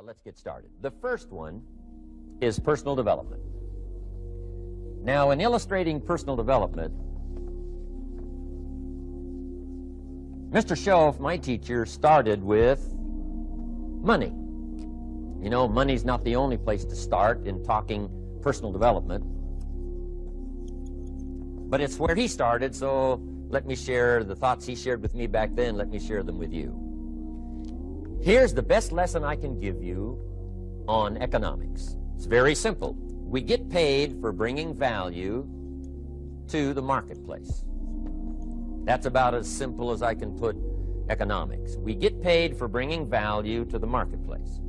Let's get started. The first one is personal development. Now, in illustrating personal development, Mr. Schoaf, my teacher, started with money. You know, money's not the only place to start in talking personal development, but it's where he started, so let me share the thoughts he shared with me back then. Let me share them with you. Here's the best lesson I can give you on economics. It's very simple. We get paid for bringing value to the marketplace. That's about as simple as I can put economics. We get paid for bringing value to the marketplace.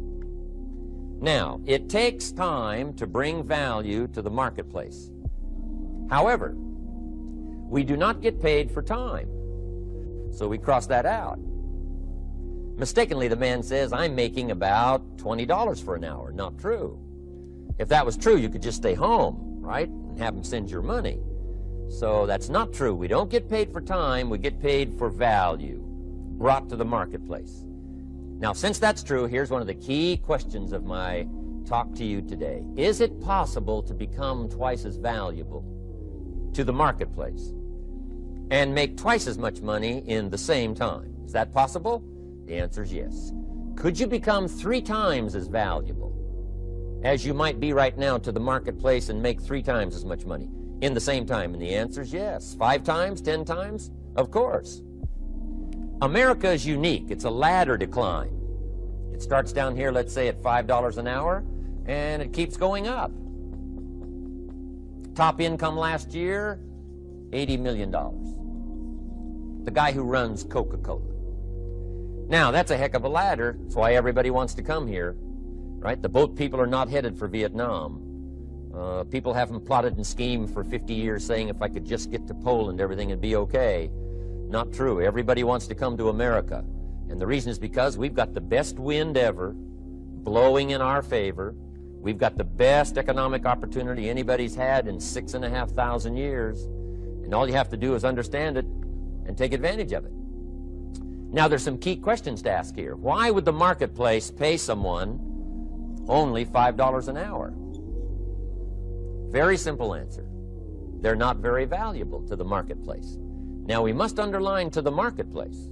Now, it takes time to bring value to the marketplace. However, we do not get paid for time, so we cross that out. Mistakenly, the man says, I'm making about $20 for an hour. Not true. If that was true, you could just stay home, right, and have him send your money. So that's not true. We don't get paid for time. We get paid for value brought to the marketplace. Now, since that's true, here's one of the key questions of my talk to you today. Is it possible to become twice as valuable to the marketplace and make twice as much money in the same time? Is that possible? The answer is yes. Could you become 3 times as valuable as you might be right now to the marketplace and make 3 times as much money in the same time? And the answer is yes. 5 times, 10 times? Of course. America is unique. It's a ladder to climb. It starts down here, let's say, at $5 an hour, and it keeps going up. Top income last year, $80 million. The guy who runs Coca-Cola. Now, that's a heck of a ladder. That's why everybody wants to come here, right? The boat people are not headed for Vietnam. People haven't plotted and schemed for 50 years saying if I could just get to Poland, everything would be okay. Not true. Everybody wants to come to America. And the reason is because we've got the best wind ever blowing in our favor. We've got the best economic opportunity anybody's had in 6,500 years. And all you have to do is understand it and take advantage of it. Now, there's some key questions to ask here. Why would the marketplace pay someone only $5 an hour? Very simple answer. They're not very valuable to the marketplace. Now, we must underline to the marketplace.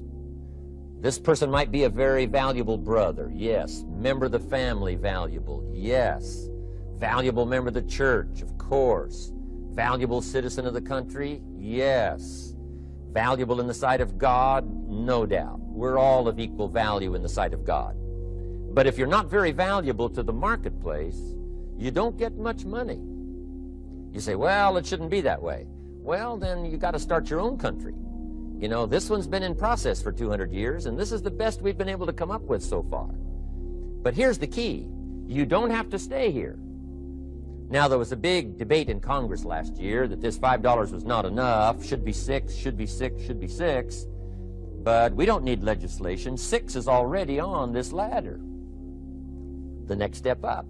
This person might be a very valuable brother. Yes. Member of the family, valuable. Yes. Valuable member of the church, of course. Valuable citizen of the country? Yes. Valuable in the sight of God? No doubt. We're all of equal value in the sight of God. But if you're not very valuable to the marketplace, you don't get much money. You say, well, it shouldn't be that way. Well, then you got to start your own country. You know, this one's been in process for 200 years, and this is the best we've been able to come up with so far. But here's the key. You don't have to stay here. Now, there was a big debate in Congress last year that this $5 was not enough, should be 6, should be 6, should be 6. But we don't need legislation. 6 is already on this ladder. The next step up.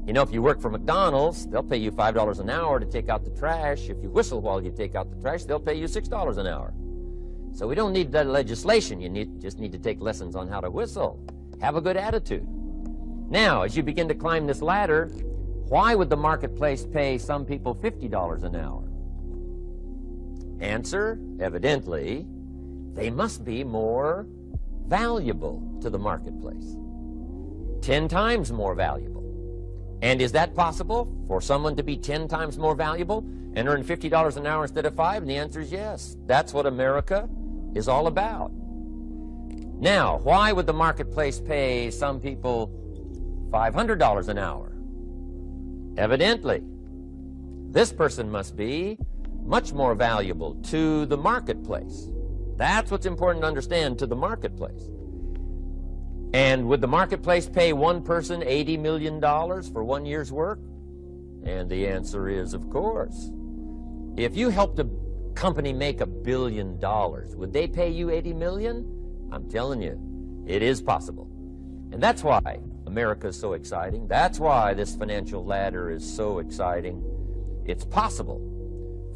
You know, if you work for McDonald's, they'll pay you $5 an hour to take out the trash. If you whistle while you take out the trash, they'll pay you $6 an hour. So we don't need that legislation. You just need to take lessons on how to whistle. Have a good attitude. Now, as you begin to climb this ladder, why would the marketplace pay some people $50 an hour? Answer, evidently, they must be more valuable to the marketplace. 10 times more valuable. And is that possible for someone to be 10 times more valuable and earn $50 an hour instead of 5? And the answer is yes. That's what America is all about. Now, why would the marketplace pay some people $500 an hour? Evidently, this person must be much more valuable to the marketplace. That's what's important to understand, to the marketplace. And would the marketplace pay one person $80 million for 1 year's work? And the answer is, of course. If you helped a company make $1 billion, would they pay you $80 million? I'm telling you, it is possible. And that's why America is so exciting. That's why this financial ladder is so exciting. It's possible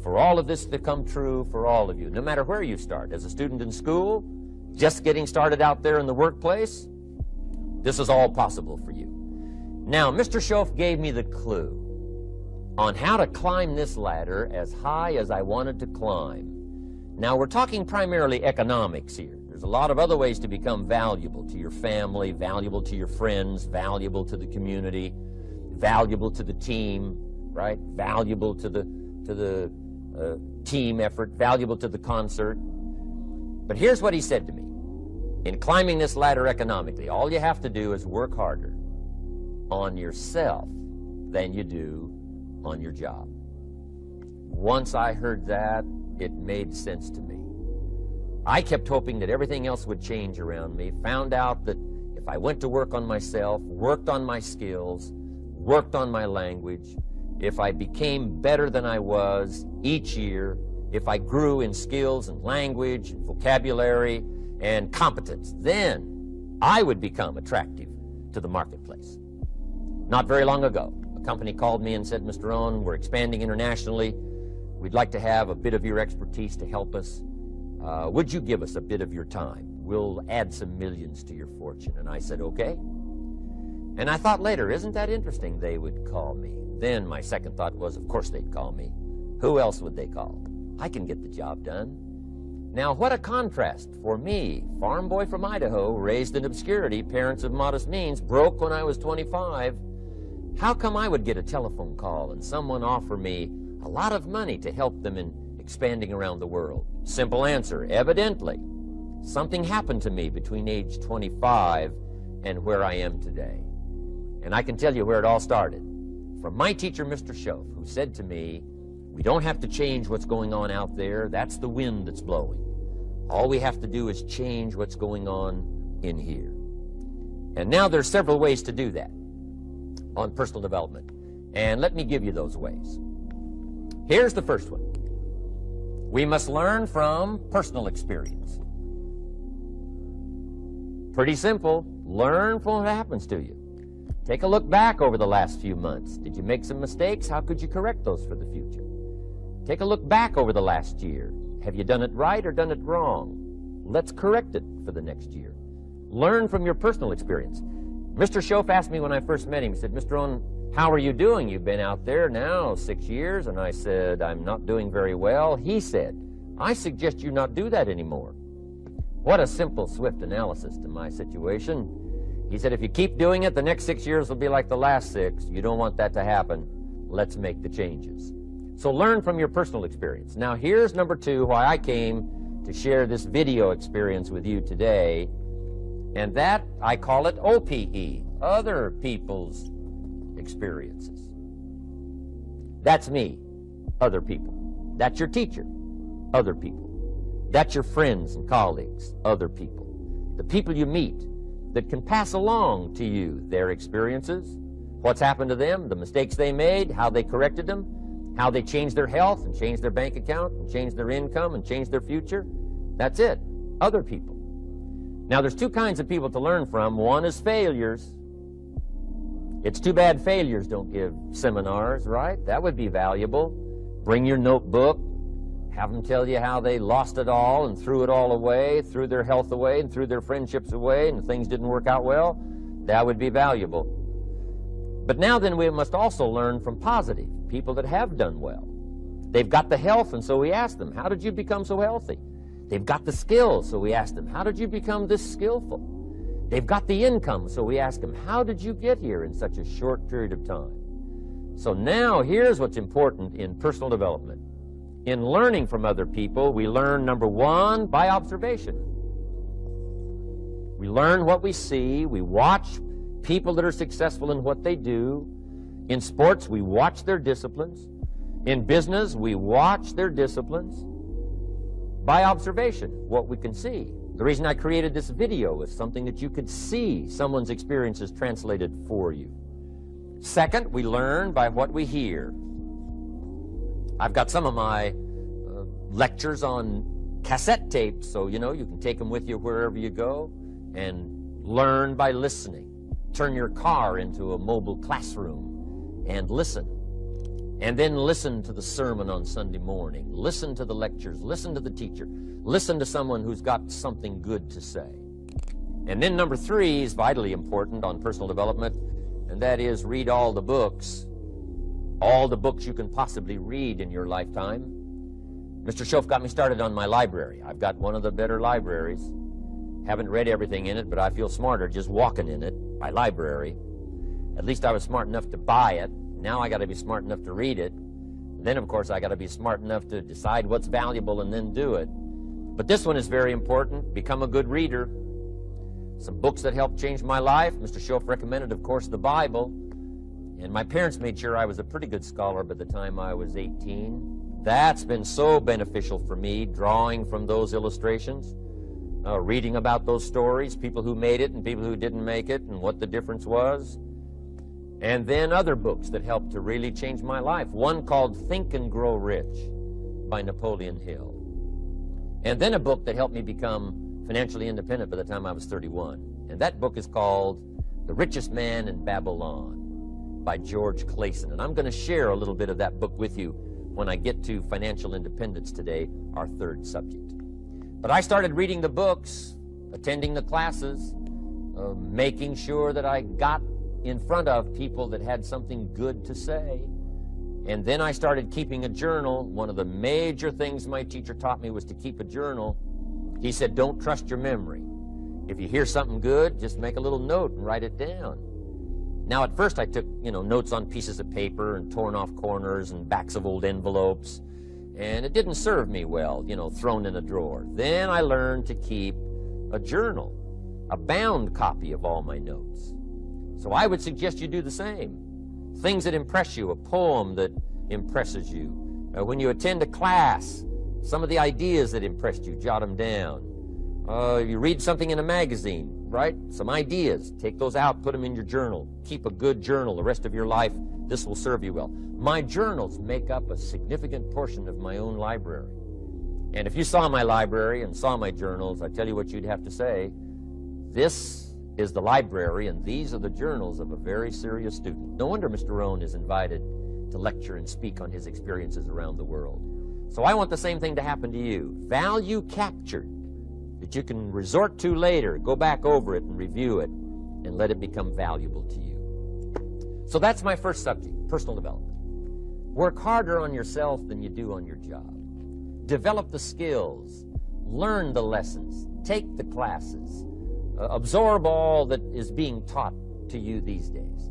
for all of this to come true for all of you, no matter where you start. As a student in school, just getting started out there in the workplace, This is all possible for you. Now, Mr. Schoaf gave me the clue on how to climb this ladder as high as I wanted to climb. Now, we're talking primarily economics here. There's a lot of other ways to become valuable to your family, valuable to your friends, valuable to the community, valuable to the team, right? Valuable to the team effort, valuable to the concert. But here's what he said to me. In climbing this ladder economically, all you have to do is work harder on yourself than you do on your job. Once I heard that, it made sense to me. I kept hoping that everything else would change around me, found out that if I went to work on myself, worked on my skills, worked on my language, if I became better than I was each year, if I grew in skills and language, and vocabulary, and competence, then I would become attractive to the marketplace. Not very long ago, a company called me and said, Mr. Rohn, we're expanding internationally. We'd like to have a bit of your expertise to help us. Would you give us a bit of your time? We'll add some millions to your fortune. And I said, okay. And I thought later, isn't that interesting? They would call me. Then my second thought was, of course they'd call me. Who else would they call? I can get the job done. Now, what a contrast for me, farm boy from Idaho, raised in obscurity, parents of modest means, broke when I was 25. How come I would get a telephone call and someone offer me a lot of money to help them in expanding around the world? Simple answer, evidently. Something happened to me between age 25 and where I am today. And I can tell you where it all started. From my teacher, Mr. Schoaf, who said to me, we don't have to change what's going on out there. That's the wind that's blowing. All we have to do is change what's going on in here. And now there's several ways to do that on personal development. And let me give you those ways. Here's the first one. We must learn from personal experience. Pretty simple. Learn from what happens to you. Take a look back over the last few months. Did you make some mistakes? How could you correct those for the future? Take a look back over the last year. Have you done it right or done it wrong? Let's correct it for the next year. Learn from your personal experience. Mr. Schoaf asked me when I first met him, he said, Mr. Rohn, how are you doing? You've been out there now 6 years. And I said, I'm not doing very well. He said, I suggest you not do that anymore. What a simple, swift analysis to my situation. He said, if you keep doing it, the next 6 years will be like the last 6. You don't want that to happen. Let's make the changes. So learn from your personal experience. Now here's number 2, why I came to share this video experience with you today. And that, I call it OPE, other people's experiences. That's me, other people. That's your teacher, other people. That's your friends and colleagues, other people. The people you meet that can pass along to you their experiences, what's happened to them, the mistakes they made, how they corrected them, how they changed their health and changed their bank account and changed their income and changed their future. That's it, other people. Now there's 2 kinds of people to learn from. One is failures. It's too bad failures don't give seminars, right? That would be valuable. Bring your notebook, have them tell you how they lost it all and threw it all away, threw their health away and threw their friendships away and things didn't work out well. That would be valuable. But now then we must also learn from positive, people that have done well. They've got the health, and so we ask them, how did you become so healthy? They've got the skills, so we ask them, how did you become this skillful? They've got the income, so we ask them, how did you get here in such a short period of time? So now here's what's important in personal development. In learning from other people, we learn, number 1, by observation. We learn what we see. We watch people that are successful in what they do. In sports, we watch their disciplines. In business, we watch their disciplines. By observation, what we can see. The reason I created this video is something that you could see someone's experiences translated for you. Second, we learn by what we hear. I've got some of my lectures on cassette tapes, so you can take them with you wherever you go and learn by listening. Turn your car into a mobile classroom and listen. And then listen to the sermon on Sunday morning. Listen to the lectures. Listen to the teacher. Listen to someone who's got something good to say. And then number 3 is vitally important on personal development, and that is read all the books you can possibly read in your lifetime. Mr. Schoaf got me started on my library. I've got one of the better libraries. Haven't read everything in it, but I feel smarter just walking in it, my library. At least I was smart enough to buy it. Now I got to be smart enough to read it. Then, of course, I got to be smart enough to decide what's valuable and then do it. But this one is very important. Become a good reader. Some books that helped change my life. Mr. Schoaf recommended, of course, the Bible. And my parents made sure I was a pretty good scholar by the time I was 18. That's been so beneficial for me, drawing from those illustrations, reading about those stories, people who made it and people who didn't make it, and what the difference was. And then other books that helped to really change my life. One called Think and Grow Rich by Napoleon Hill. And then a book that helped me become financially independent by the time I was 31. And that book is called The Richest Man in Babylon by George Clason. And I'm going to share a little bit of that book with you when I get to financial independence today, our 3rd subject. But I started reading the books, attending the classes, making sure that I got in front of people that had something good to say. And then I started keeping a journal. One of the major things my teacher taught me was to keep a journal. He said, don't trust your memory. If you hear something good, just make a little note and write it down. Now, at first I took, notes on pieces of paper and torn off corners and backs of old envelopes. And it didn't serve me well, thrown in a drawer. Then I learned to keep a journal, a bound copy of all my notes. So I would suggest you do the same. Things that impress you, a poem that impresses you. When you attend a class, some of the ideas that impressed you, jot them down. You read something in a magazine, right? Some ideas, take those out, put them in your journal. Keep a good journal the rest of your life. This will serve you well. My journals make up a significant portion of my own library. And if you saw my library and saw my journals, I tell you what you'd have to say. This is the library, and these are the journals of a very serious student. No wonder Mr. Rohn is invited to lecture and speak on his experiences around the world. So I want the same thing to happen to you. Value captured that you can resort to later, go back over it and review it, and let it become valuable to you. So that's my first subject, personal development. Work harder on yourself than you do on your job. Develop the skills, learn the lessons, take the classes, absorb all that is being taught to you these days.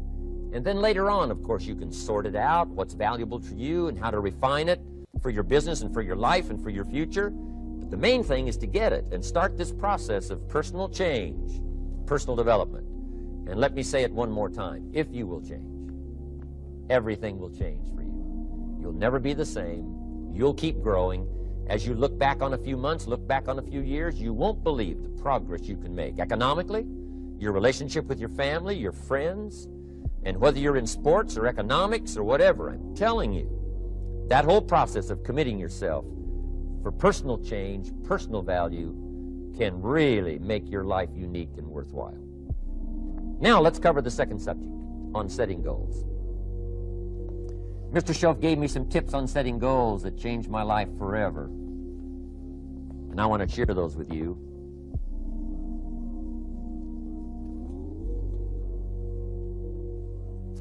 And then later on, of course, you can sort it out, what's valuable to you and how to refine it for your business and for your life and for your future. But the main thing is to get it and start this process of personal change, personal development. And let me say it one more time. If you will change, everything will change for you. You'll never be the same. You'll keep growing. As you look back on a few months, look back on a few years, you won't believe the progress you can make. Economically, your relationship with your family, your friends, and whether you're in sports or economics or whatever, I'm telling you, that whole process of committing yourself for personal change, personal value, can really make your life unique and worthwhile. Now let's cover the second subject, on setting goals. Mr. Schoaf gave me some tips on setting goals that changed my life forever. And I want to share those with you.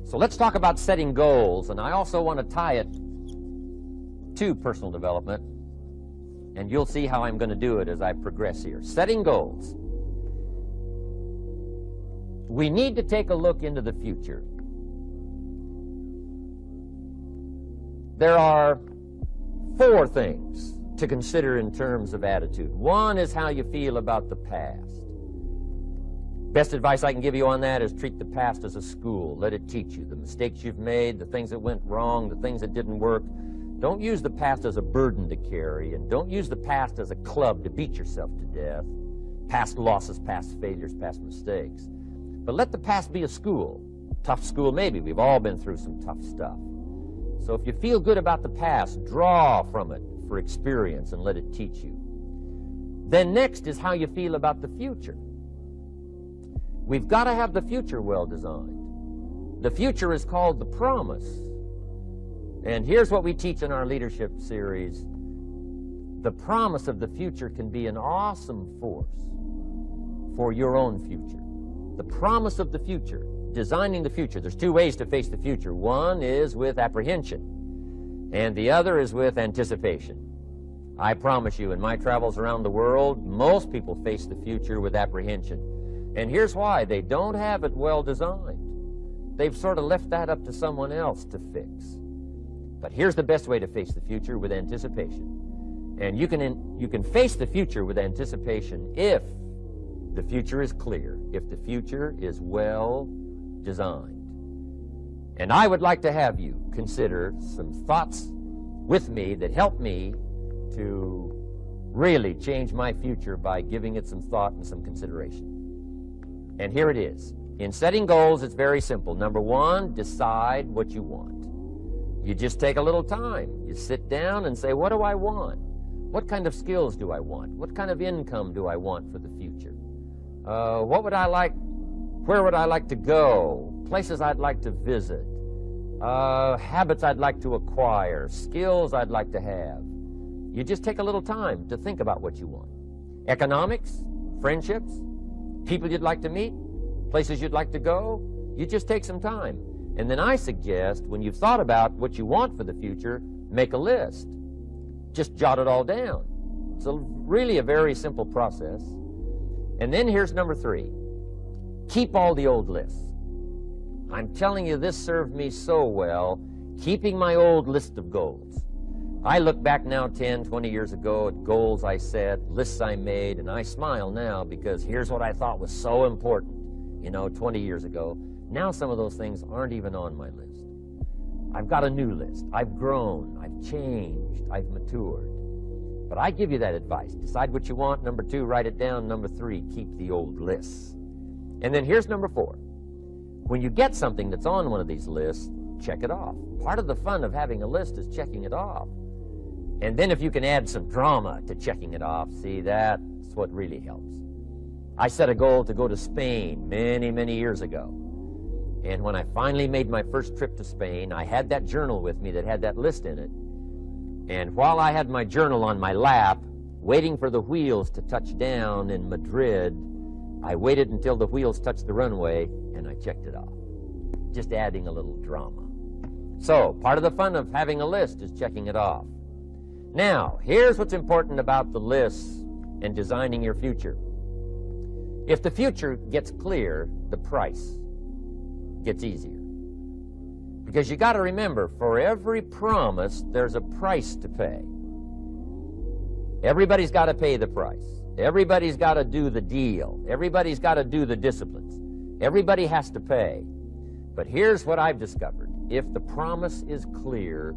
So let's talk about setting goals, and I also want to tie it to personal development, and you'll see how I'm going to do it as I progress here. Setting goals. We need to take a look into the future. There are 4 things to consider in terms of attitude. One is how you feel about the past. Best advice I can give you on that is treat the past as a school. Let it teach you the mistakes you've made, the things that went wrong, the things that didn't work. Don't use the past as a burden to carry, and don't use the past as a club to beat yourself to death. Past losses, past failures, past mistakes. But let the past be a school. Tough school maybe. We've all been through some tough stuff. So if you feel good about the past, draw from it for experience and let it teach you. Then next is how you feel about the future. We've got to have the future well designed. The future is called the promise. And here's what we teach in our leadership series. The promise of the future can be an awesome force for your own future. The promise of the future, designing the future. There's two ways to face the future. One is with apprehension, and the other is with anticipation. I promise you, in my travels around the world, most people face the future with apprehension. And here's why. They don't have it well designed. They've sort of left that up to someone else to fix. But here's the best way to face the future, with anticipation. And you can face the future with anticipation if the future is clear, if the future is well designed. And I would like to have you consider some thoughts with me that help me to really change my future by giving it some thought and some consideration. And here it is. In setting goals, it's very simple. Number one, decide what you want. You just take a little time. You sit down and say, what do I want? What kind of skills do I want? What kind of income do I want for the future? What would I like? Where would I like to go? Places I'd like to visit. Habits I'd like to acquire. Skills I'd like to have. You just take a little time to think about what you want. Economics, friendships, people you'd like to meet, places you'd like to go. You just take some time. And then I suggest, when you've thought about what you want for the future, make a list. Just jot it all down. It's really a very simple process. And then here's number three. Keep all the old lists. I'm telling you, this served me so well, keeping my old list of goals. I look back now 10, 20 years ago at goals I set, lists I made, and I smile now because here's what I thought was so important, 20 years ago. Now some of those things aren't even on my list. I've got a new list. I've grown. I've changed. I've matured. But I give you that advice. Decide what you want. Number two, write it down. Number three, keep the old lists. And then here's number four. When you get something that's on one of these lists, check it off. Part of the fun of having a list is checking it off. And then if you can add some drama to checking it off, see, that's what really helps. I set a goal to go to Spain many, many years ago. And when I finally made my first trip to Spain, I had that journal with me that had that list in it. And while I had my journal on my lap, waiting for the wheels to touch down in Madrid, I waited until the wheels touched the runway, and I checked it off. Just adding a little drama. So, part of the fun of having a list is checking it off. Now, here's what's important about the lists and designing your future. If the future gets clear, the price gets easier. Because you got to remember, for every promise, there's a price to pay. Everybody's got to pay the price. Everybody's got to do the deal. Everybody's got to do the disciplines. Everybody has to pay. But here's what I've discovered. If the promise is clear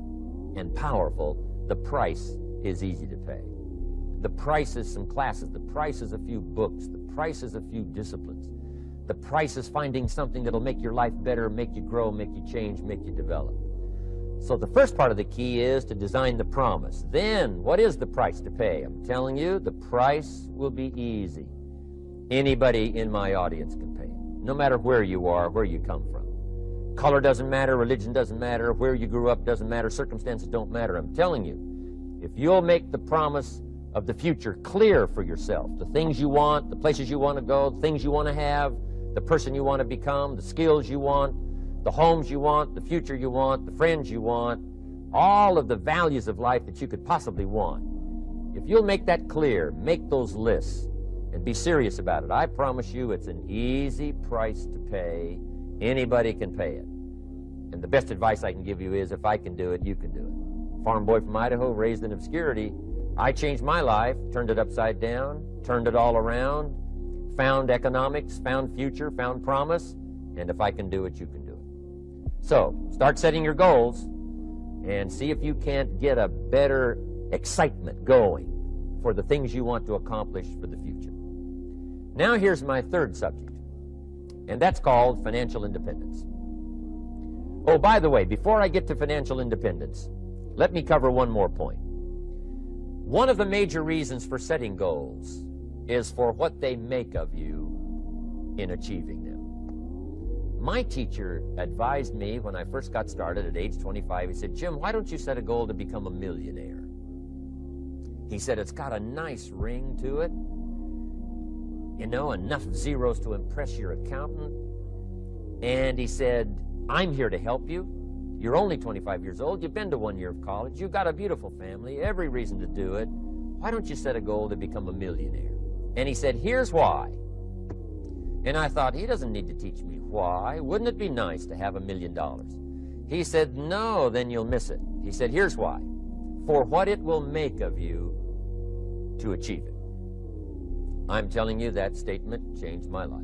and powerful, the price is easy to pay. The price is some classes. The price is a few books. The price is a few disciplines. The price is finding something that'll make your life better, make you grow, make you change, make you develop. So the first part of the key is to design the promise. Then, what is the price to pay? I'm telling you, the price will be easy. Anybody in my audience can pay it, no matter where you are, where you come from. Color doesn't matter, religion doesn't matter, where you grew up doesn't matter, circumstances don't matter. I'm telling you, if you'll make the promise of the future clear for yourself, the things you want, the places you want to go, the things you want to have, the person you want to become, the skills you want, the homes you want, the future you want, the friends you want, all of the values of life that you could possibly want. If you'll make that clear, make those lists, and be serious about it, I promise you it's an easy price to pay. Anybody can pay it. And the best advice I can give you is, if I can do it, you can do it. Farm boy from Idaho, raised in obscurity, I changed my life, turned it upside down, turned it all around, found economics, found future, found promise, and if I can do it, you can do it. So, start setting your goals and see if you can't get a better excitement going for the things you want to accomplish for the future. Now here's my third subject, and that's called financial independence. Oh, by the way, before I get to financial independence, let me cover one more point. One of the major reasons for setting goals is for what they make of you in achieving them. My teacher advised me when I first got started at age 25, he said, Jim, why don't you set a goal to become a millionaire? He said, it's got a nice ring to it. you know, enough zeros to impress your accountant. And he said, I'm here to help you. You're only 25 years old. You've been to 1 year of college. You've got a beautiful family, every reason to do it. Why don't you set a goal to become a millionaire? And he said, here's why. And I thought, he doesn't need to teach me why. Wouldn't it be nice to have $1 million? He said, no, then you'll miss it. He said, here's why. For what it will make of you to achieve it. I'm telling you, that statement changed my life.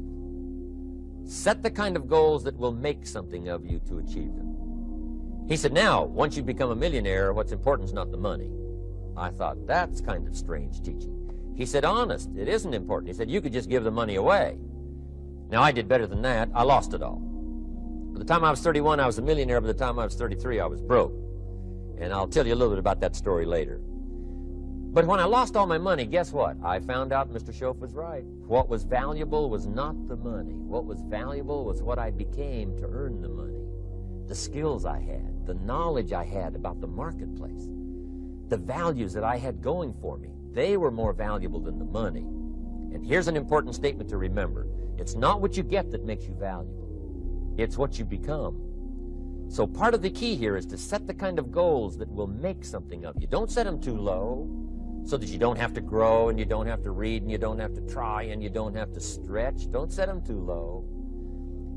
Set the kind of goals that will make something of you to achieve them. He said, now, once you become a millionaire, what's important is not the money. I thought, that's kind of strange teaching. He said, honest, it isn't important. He said, you could just give the money away. Now, I did better than that. I lost it all. By the time I was 31, I was a millionaire. By the time I was 33, I was broke. And I'll tell you a little bit about that story later. But when I lost all my money, guess what? I found out Mr. Schoaf was right. What was valuable was not the money. What was valuable was what I became to earn the money. The skills I had, the knowledge I had about the marketplace, the values that I had going for me. They were more valuable than the money. And here's an important statement to remember. It's not what you get that makes you valuable. It's what you become. So part of the key here is to set the kind of goals that will make something of you. Don't set them too low so that you don't have to grow and you don't have to read and you don't have to try and you don't have to stretch. Don't set them too low.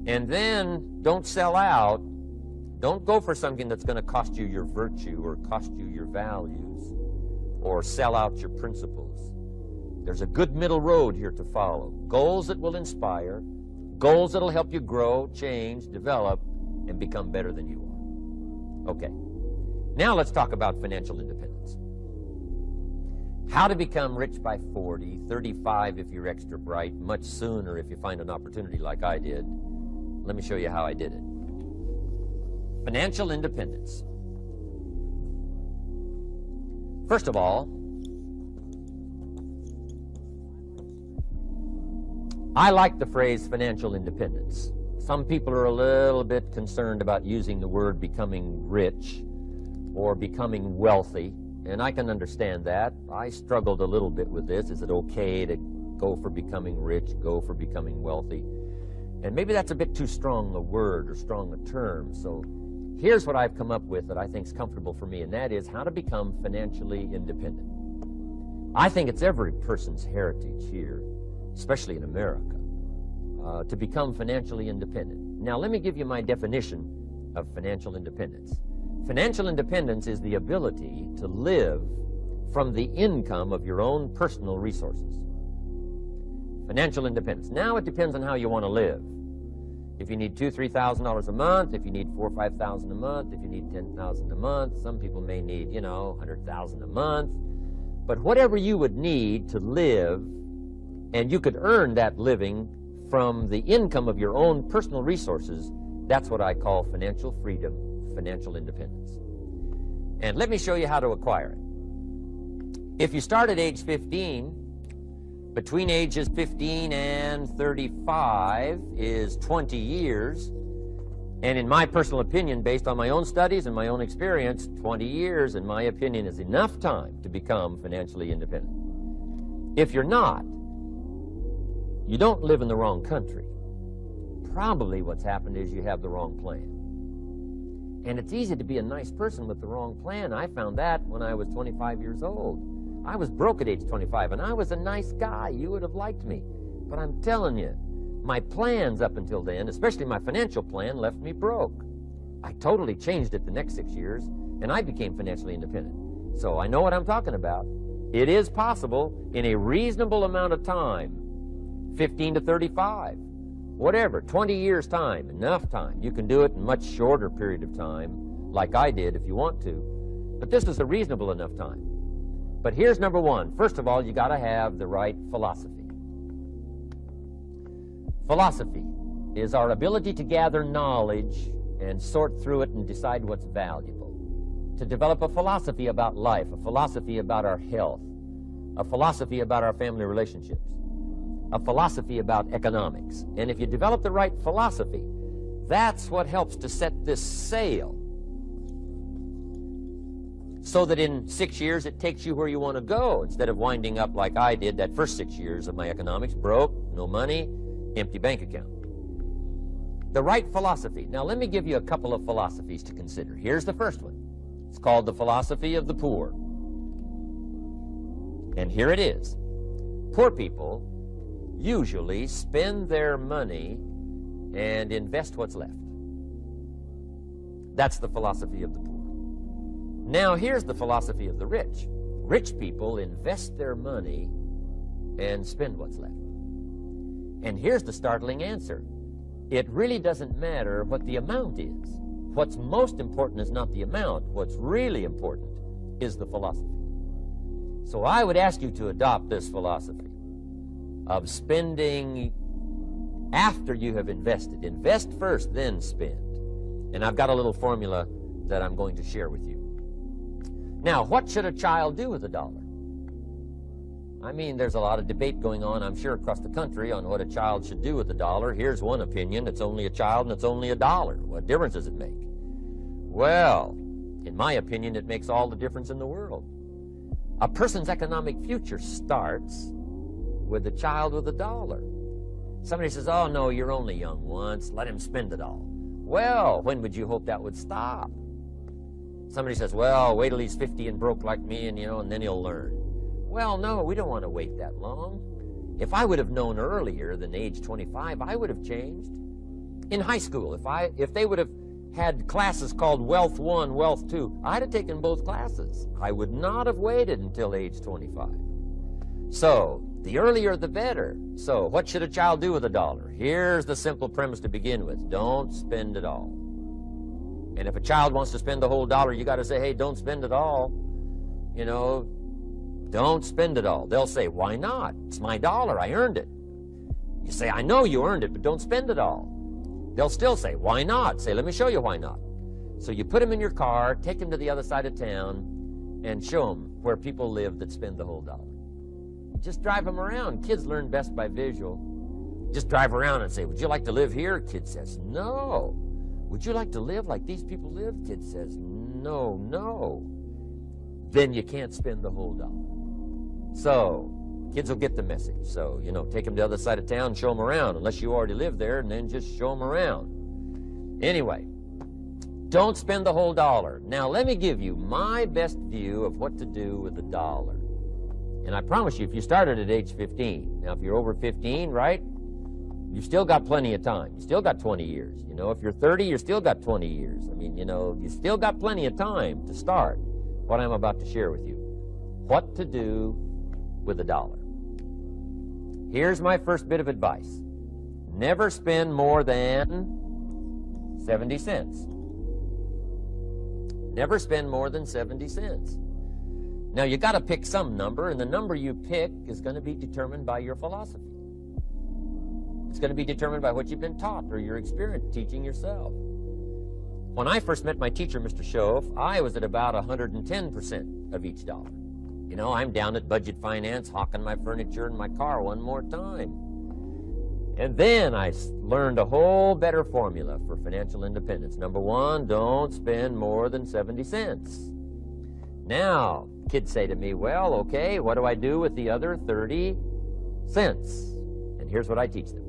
And then don't sell out. Don't go for something that's going to cost you your virtue or cost you your values or sell out your principles. There's a good middle road here to follow. Goals that will inspire, goals that will help you grow, change, develop, and become better than you are. Okay, now let's talk about financial independence. How to become rich by 40, 35 if you're extra bright, much sooner if you find an opportunity like I did. Let me show you how I did it. Financial independence. First of all, I like the phrase financial independence. Some people are a little bit concerned about using the word becoming rich or becoming wealthy, and I can understand that. I struggled a little bit with this. Is it okay to go for becoming rich, go for becoming wealthy? And maybe that's a bit too strong a word or strong a term, so here's what I've come up with that I think is comfortable for me, and that is how to become financially independent. I think it's every person's heritage here, especially in America, to become financially independent. Now, let me give you my definition of financial independence. Financial independence is the ability to live from the income of your own personal resources. Financial independence. Now, it depends on how you want to live. If you need $2,000, $3,000 a month, if you need $4,000 or $5,000 a month, if you need $10,000 a month, some people may need, $100,000 a month. But whatever you would need to live, and you could earn that living from the income of your own personal resources, that's what I call financial freedom, financial independence. And let me show you how to acquire it. If you start at age 15, between ages 15 and 35 is 20 years. And in my personal opinion, based on my own studies and my own experience, 20 years, in my opinion, is enough time to become financially independent. If you're not, you don't live in the wrong country. Probably what's happened is you have the wrong plan. And it's easy to be a nice person with the wrong plan. I found that when I was 25 years old. I was broke at age 25, and I was a nice guy. You would have liked me. But I'm telling you, my plans up until then, especially my financial plan, left me broke. I totally changed it the next 6 years, and I became financially independent. So I know what I'm talking about. It is possible in a reasonable amount of time, 15 to 35, whatever, 20 years time, enough time. You can do it in a much shorter period of time, like I did if you want to. But this is a reasonable enough time. But here's number one. First of all, you got to have the right philosophy. Philosophy is our ability to gather knowledge and sort through it and decide what's valuable. To develop a philosophy about life, a philosophy about our health, a philosophy about our family relationships, a philosophy about economics. And if you develop the right philosophy, that's what helps to set this sail, so that in 6 years it takes you where you want to go, instead of winding up like I did that first 6 years of my economics, broke, No money, empty bank account. The right philosophy. Now let me give you a couple of philosophies to consider. Here's the first one. It's called the philosophy of the poor. And here it is. Poor people usually spend their money and invest what's left. That's the philosophy of the poor. Now here's the philosophy of the rich. Rich people invest their money and spend what's left. And here's the startling answer. It really doesn't matter what the amount is. What's most important is not the amount. What's really important is the philosophy. So I would ask you to adopt this philosophy of spending after you have invested. Invest first, then spend. And I've got a little formula that I'm going to share with you. Now, what should a child do with $1? I mean, there's a lot of debate going on, I'm sure, across the country on what a child should do with $1. Here's one opinion. It's only a child and it's only $1. What difference does it make? Well, in my opinion, it makes all the difference in the world. A person's economic future starts with a child with $1. Somebody says, oh, no, you're only young once. Let him spend it all. Well, when would you hope that would stop? Somebody says, well, wait till he's 50 and broke like me, and then he'll learn. Well, no, we don't want to wait that long. If I would have known earlier than age 25, I would have changed. In high school, if they would have had classes called Wealth 1, Wealth 2, I'd have taken both classes. I would not have waited until age 25. So, the earlier the better. So, what should a child do with $1? Here's the simple premise to begin with. Don't spend it all. And if a child wants to spend the whole $1, you got to say, hey, don't spend it all. Don't spend it all. They'll say, why not? It's my $1. I earned it. You say, I know you earned it, but don't spend it all. They'll still say, why not? Say, let me show you why not. So you put them in your car, take them to the other side of town, and show them where people live that spend the whole $1. Just drive them around. Kids learn best by visual. Just drive around and say, would you like to live here? Kid says, no. Would you like to live like these people live? Kid says, no, no. Then you can't spend the whole $1. So, kids will get the message. So, take them to the other side of town, show them around, unless you already live there, and then just show them around. Anyway, don't spend the whole $1. Now, let me give you my best view of what to do with $1. And I promise you, if you started at age 15, now if you're over 15, right, you've still got plenty of time. You still got 20 years. If you're 30, you still got 20 years. I mean, you still got plenty of time to start what I'm about to share with you. What to do with $1. Here's my first bit of advice. Never spend more than 70 cents. Never spend more than 70 cents. Now, you got to pick some number, and the number you pick is going to be determined by your philosophy. It's going to be determined by what you've been taught or your experience teaching yourself. When I first met my teacher, Mr. Schoaf, I was at about 110% of each $1. I'm down at Budget Finance, hawking my furniture and my car one more time. And then I learned a whole better formula for financial independence. Number one, don't spend more than 70 cents. Now, kids say to me, well, okay, what do I do with the other 30 cents? And here's what I teach them.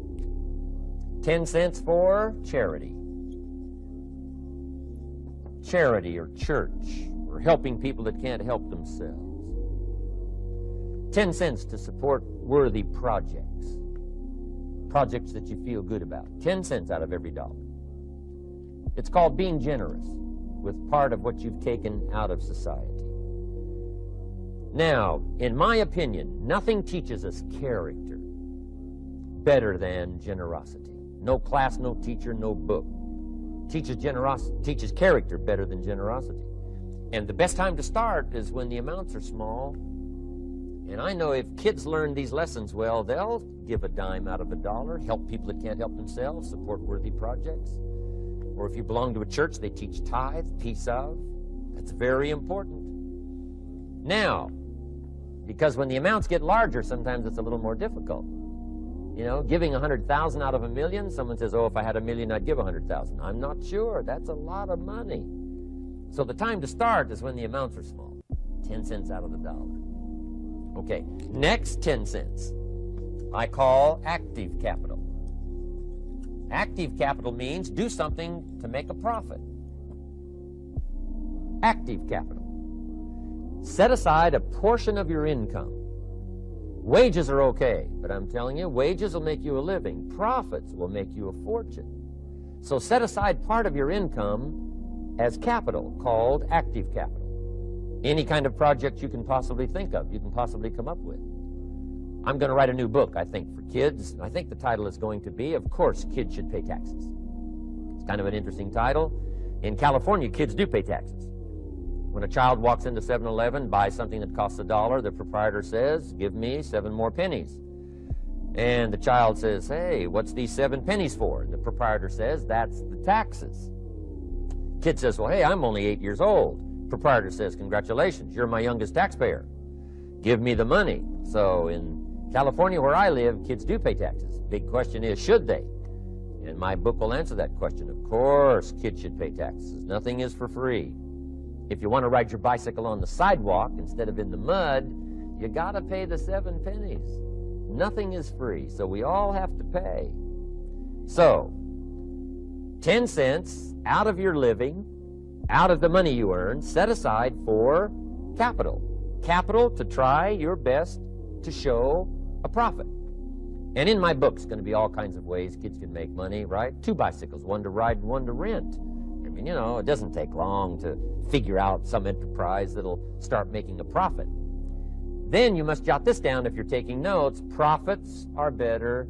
10 cents for charity. Charity or church or helping people that can't help themselves. 10 cents to support worthy projects. Projects that you feel good about. 10 cents out of every $1. It's called being generous with part of what you've taken out of society. Now, in my opinion, nothing teaches us character better than generosity. No class, no teacher, no book teaches character better than generosity. And the best time to start is when the amounts are small. And I know if kids learn these lessons well, they'll give a dime out of $1, help people that can't help themselves, support worthy projects. Or if you belong to a church, they teach tithe, piece of. That's very important. Now, because when the amounts get larger, sometimes it's a little more difficult. Giving 100,000 out of $1 million, someone says, oh, if I had $1 million, I'd give 100,000. I'm not sure. That's a lot of money. So the time to start is when the amounts are small. 10 cents out of the $1. Okay, next 10 cents. I call active capital. Active capital means do something to make a profit. Active capital. Set aside a portion of your income. Wages are okay, but I'm telling you, wages will make you a living. Profits will make you a fortune. So set aside part of your income as capital, called active capital. Any kind of project you can possibly think of, you can possibly come up with. I'm going to write a new book, I think, for kids. I think the title is going to be, Of Course, Kids Should Pay Taxes. It's kind of an interesting title. In California, kids do pay taxes. When a child walks into 7-Eleven, buys something that costs $1, the proprietor says, give me 7 more pennies. And the child says, hey, what's these 7 pennies for? And the proprietor says, that's the taxes. Kid says, well, hey, I'm only 8 years old. Proprietor says, congratulations, you're my youngest taxpayer. Give me the money. So in California, where I live, kids do pay taxes. Big question is, should they? And my book will answer that question. Of course, kids should pay taxes. Nothing is for free. If you want to ride your bicycle on the sidewalk instead of in the mud, you got to pay the 7 pennies. Nothing is free, so we all have to pay. So, 10 cents out of your living, out of the money you earn, set aside for capital. Capital to try your best to show a profit. And in my book, it's going to be all kinds of ways kids can make money, right? 2 bicycles, one to ride and one to rent. I mean, you know, it doesn't take long to figure out some enterprise that'll start making a profit. Then you must jot this down if you're taking notes. Profits are better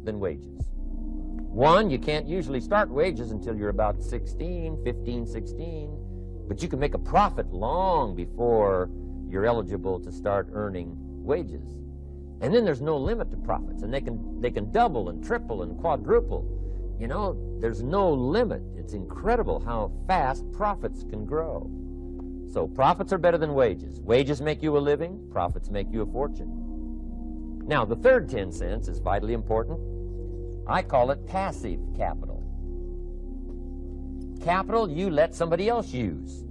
than wages. 1, you can't usually start wages until you're about 16, 15, 16. But you can make a profit long before you're eligible to start earning wages. And then there's no limit to profits, and they can double and triple and quadruple. You know, there's no limit. It's incredible how fast profits can grow. So profits are better than wages. Wages make you a living, profits make you a fortune. Now, the third 10 cents is vitally important. I call it passive capital. Capital you let somebody else use.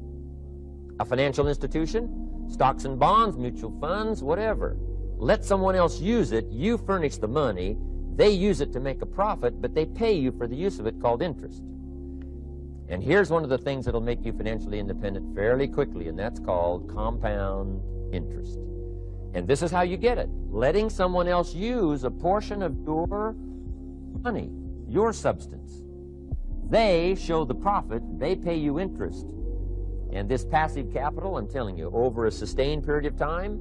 A financial institution, stocks and bonds, mutual funds, whatever. Let someone else use it. You furnish the money. They use it to make a profit, but they pay you for the use of it, called interest. And here's one of the things that'll make you financially independent fairly quickly, and that's called compound interest. And this is how you get it. Letting someone else use a portion of your money, your substance. They show the profit, they pay you interest. And this passive capital, I'm telling you, over a sustained period of time,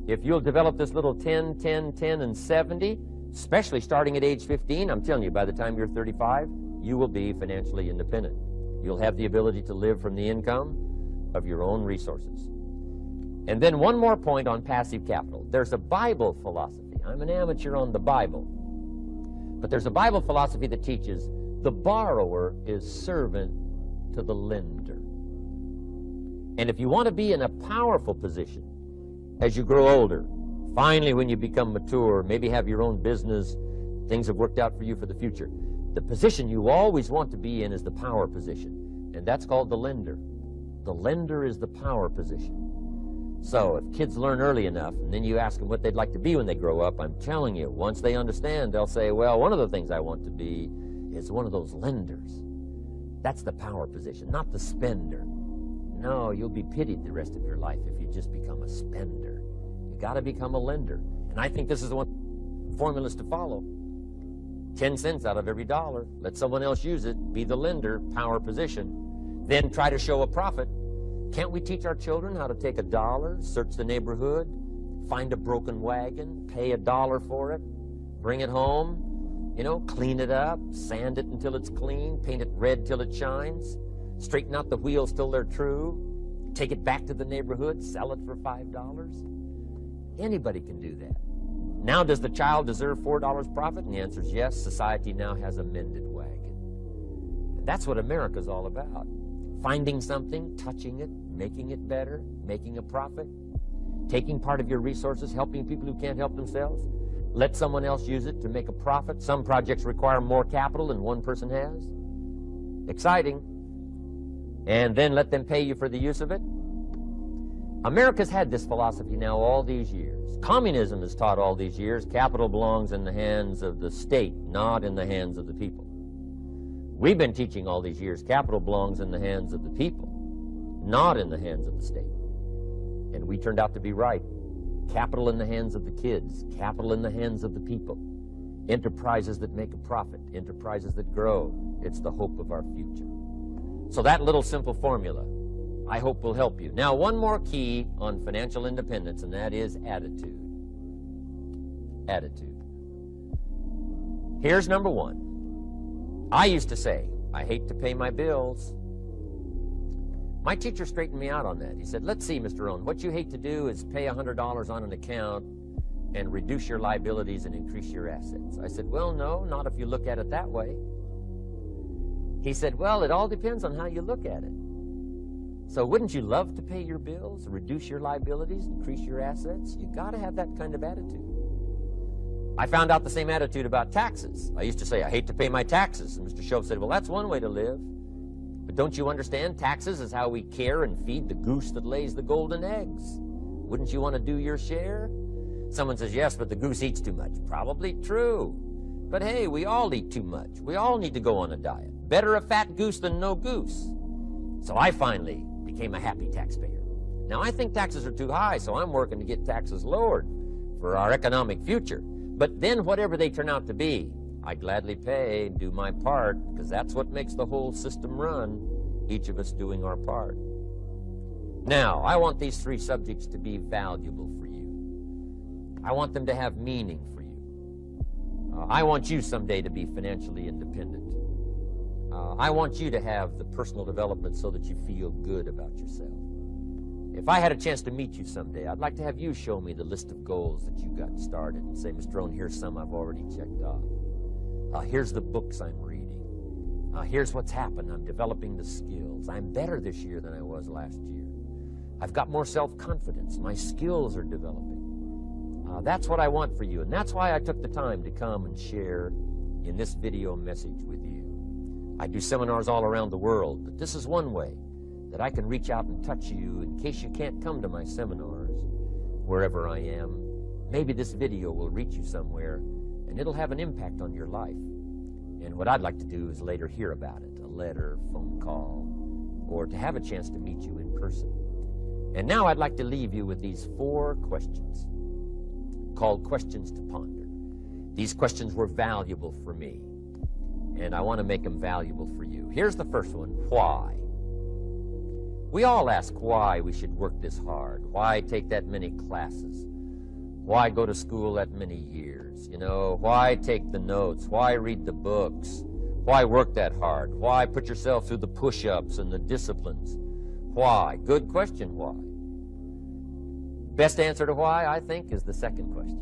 if you'll develop this little 10, 10, 10, and 70, especially starting at age 15, I'm telling you, by the time you're 35, you will be financially independent. You'll have the ability to live from the income of your own resources. And then one more point on passive capital. There's a Bible philosophy. I'm an amateur on the Bible. But there's a Bible philosophy that teaches the borrower is servant to the lender. And if you want to be in a powerful position as you grow older, finally when you become mature, maybe have your own business, things have worked out for you for the future, the position you always want to be in is the power position, and that's called the lender. The lender is the power position. So if kids learn early enough, and then you ask them what they'd like to be when they grow up, I'm telling you, once they understand, they'll say, well, one of the things I want to be is one of those lenders. That's the power position, not the spender. No, you'll be pitied the rest of your life if you just become a spender. You got to become a lender. And I think this is the one formulas to follow. 10 cents out of every dollar. Let someone else use it. Be the lender, power position. Then try to show a profit. Can't we teach our children how to take $1, search the neighborhood, find a broken wagon, pay $1 for it, bring it home, you know, clean it up, sand it until it's clean, paint it red till it shines, straighten out the wheels till they're true, take it back to the neighborhood, sell it for $5? Anybody can do that. Now, does the child deserve $4 profit? And the answer is yes. Society now has a mended wagon. And that's what America's all about. Finding something, touching it, making it better, making a profit, taking part of your resources, helping people who can't help themselves. Let someone else use it to make a profit. Some projects require more capital than one person has. Exciting. And then let them pay you for the use of it. America's had this philosophy now all these years. Communism is taught all these years. Capital belongs in the hands of the state, not in the hands of the people. We've been teaching all these years capital belongs in the hands of the people, not in the hands of the state. And we turned out to be right. Capital in the hands of the kids, capital in the hands of the people. Enterprises that make a profit, enterprises that grow. It's the hope of our future. So that little simple formula, I hope, will help you. Now, one more key on financial independence, and that is attitude. Attitude. Here's number one. I used to say, I hate to pay my bills. My teacher straightened me out on that. He said, let's see, Mr. Rohn, what you hate to do is pay $100 on an account and reduce your liabilities and increase your assets. I said, well, no, not if you look at it that way. He said, well, it all depends on how you look at it. So wouldn't you love to pay your bills, reduce your liabilities, increase your assets? You got to have that kind of attitude. I found out the same attitude about taxes. I used to say, I hate to pay my taxes. And Mr. Shove said, well, that's one way to live. But don't you understand? Taxes is how we care and feed the goose that lays the golden eggs. Wouldn't you want to do your share? Someone says, yes, but the goose eats too much. Probably true. But hey, we all eat too much. We all need to go on a diet. Better a fat goose than no goose. So I finally became a happy taxpayer. Now, I think taxes are too high, so I'm working to get taxes lowered for our economic future. But then whatever they turn out to be, I gladly pay, do my part, because that's what makes the whole system run, each of us doing our part. Now, I want these three subjects to be valuable for you. I want them to have meaning for you. I want you someday to be financially independent. I want you to have the personal development so that you feel good about yourself. If I had a chance to meet you someday, I'd like to have you show me the list of goals that you got started and say, Mr. Rohn, here's some I've already checked off. Here's the books I'm reading. Here's what's happened. I'm developing the skills. I'm better this year than I was last year. I've got more self-confidence. My skills are developing. That's what I want for you, and that's why I took the time to come and share in this video message with you. I do seminars all around the world, but this is one way that I can reach out and touch you in case you can't come to my seminars wherever I am. Maybe this video will reach you somewhere, and it'll have an impact on your life. And what I'd like to do is later hear about it, a letter, phone call, or to have a chance to meet you in person. And now I'd like to leave you with these 4 questions called questions to ponder. These questions were valuable for me, and I want to make them valuable for you. Here's the first one, why? We all ask why we should work this hard. Why take that many classes? Why go to school that many years? You know, why take the notes? Why read the books? Why work that hard? Why put yourself through the push-ups and the disciplines? Why? Good question, why? Best answer to why, I think, is the second question.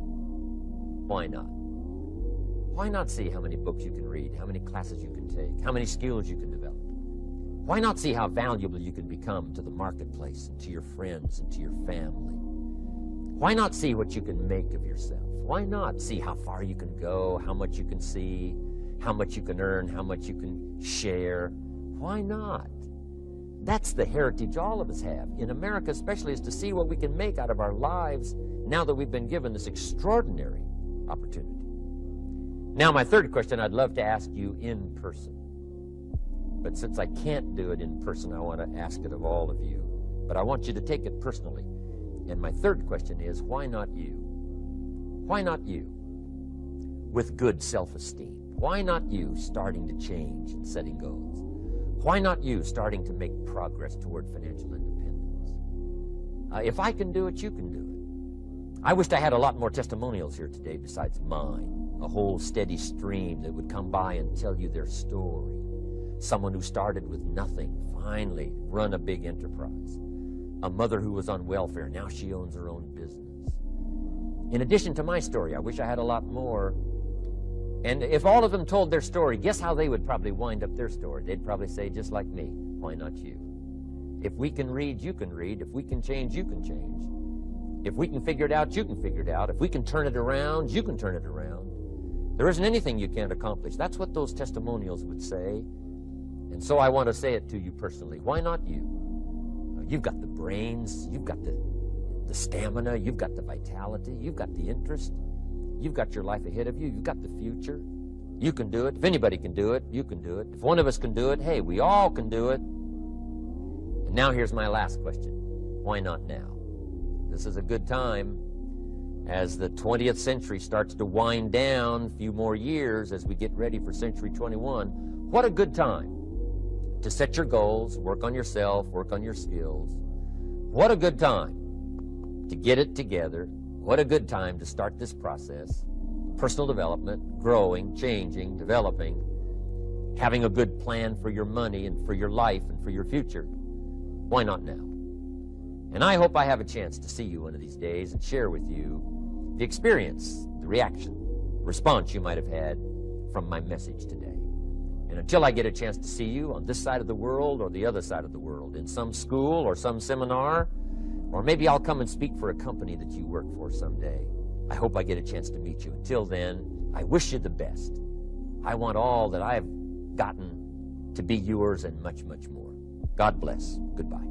Why not? Why not see how many books you can read, how many classes you can take, how many skills you can develop? Why not see how valuable you can become to the marketplace and to your friends and to your family? Why not see what you can make of yourself? Why not see how far you can go, how much you can see, how much you can earn, how much you can share? Why not? That's the heritage all of us have, in America especially, is to see what we can make out of our lives now that we've been given this extraordinary opportunity. Now, my third question I'd love to ask you in person. But since I can't do it in person, I want to ask it of all of you. But I want you to take it personally. And my third question is, why not you? Why not you? With good self-esteem. Why not you starting to change and setting goals? Why not you starting to make progress toward financial independence? If I can do it, you can do it. I wished I had a lot more testimonials here today besides mine. A whole steady stream that would come by and tell you their story. Someone who started with nothing, finally run a big enterprise. A mother who was on welfare, now she owns her own business. In addition to my story, I wish I had a lot more. And if all of them told their story, guess how they would probably wind up their story? They'd probably say, just like me, why not you? If we can read, you can read. If we can change, you can change. If we can figure it out, you can figure it out. If we can turn it around, you can turn it around. There isn't anything you can't accomplish. That's what those testimonials would say. And so I want to say it to you personally. Why not you? You've got the brains, you've got the stamina, you've got the vitality, you've got the interest, you've got your life ahead of you, you've got the future. You can do it. If anybody can do it, you can do it. If one of us can do it, hey, we all can do it. And now here's my last question. Why not now? This is a good time as the 20th century starts to wind down, a few more years as we get ready for century 21. What a good time to set your goals, work on yourself, work on your skills. What a good time to get it together. What a good time to start this process. Personal development, growing, changing, developing, having a good plan for your money and for your life and for your future. Why not now? And I hope I have a chance to see you one of these days and share with you the experience, the reaction, response you might have had from my message today. And until I get a chance to see you on this side of the world or the other side of the world, in some school or some seminar, or maybe I'll come and speak for a company that you work for someday. I hope I get a chance to meet you. Until then, I wish you the best. I want all that I've gotten to be yours and much, much more. God bless. Goodbye.